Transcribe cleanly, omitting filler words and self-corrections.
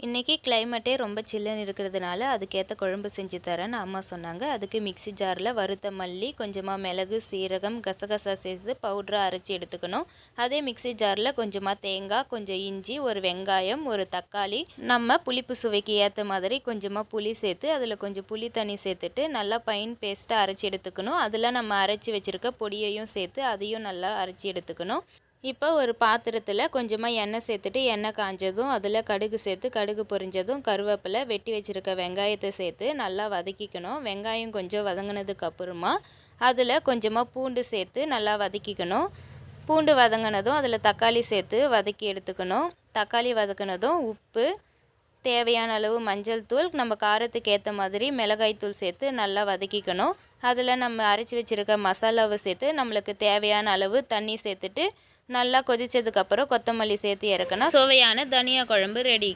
இன்றைக்கி கிளைமேட்டே ரொம்ப சில்லுன்னு இருக்கிறதுனால அதுக்கேற்ற குழம்பு செஞ்சு தரேன்னு அம்மா சொன்னாங்க. அதுக்கு மிக்ஸி ஜாரில் வறுத்த மல்லி, கொஞ்சமாக மிளகு, சீரகம், கசகசா சேர்த்து பவுடராக அரைச்சி எடுத்துக்கணும். அதே மிக்ஸி ஜாரில் கொஞ்சமாக தேங்காய், கொஞ்சம் இஞ்சி, ஒரு வெங்காயம், ஒரு தக்காளி, நம்ம புளிப்பு சுவைக்கு ஏற்ற மாதிரி கொஞ்சமாக புளி சேர்த்து அதில் கொஞ்சம் புளி தண்ணி சேர்த்துட்டு நல்லா பைன் பேஸ்ட்டாக அரைச்சி எடுத்துக்கணும். அதில் நம்ம அரைச்சி வச்சுருக்க பொடியையும் சேர்த்து அதையும் நல்லா அரைச்சி எடுத்துக்கணும். இப்போ ஒரு பாத்திரத்தில் கொஞ்சமாக எண்ணெய் சேர்த்துட்டு எண்ணெய் காஞ்சதும் அதில் கடுகு சேர்த்து கடுகு பொரிஞ்சதும் கருவேப்பிலை, வெட்டி வச்சுருக்க வெங்காயத்தை சேர்த்து நல்லா வதக்கிக்கணும். வெங்காயம் கொஞ்சம் வதங்கினதுக்கு அப்புறமா அதில் கொஞ்சமாக பூண்டு சேர்த்து நல்லா வதக்கிக்கணும். பூண்டு வதங்கினதும் அதில் தக்காளி சேர்த்து வதக்கி எடுத்துக்கணும். தக்காளி வதக்கினதும் உப்பு, தேவையான அளவு மஞ்சள் தூள், நம்ம காரத்துக்கு ஏற்ற மாதிரி மிளகாய் தூள் சேர்த்து நல்லா வதக்கிக்கணும். அதில் நம்ம அரைச்சி வச்சுருக்க மசாலாவை சேர்த்து நம்மளுக்கு தேவையான அளவு தண்ணி சேர்த்துட்டு நல்லா கொதித்ததுக்கப்புறம் கொத்தமல்லி சேர்த்து இறக்குனா சுவையான தனியா குழம்பு ரெடி.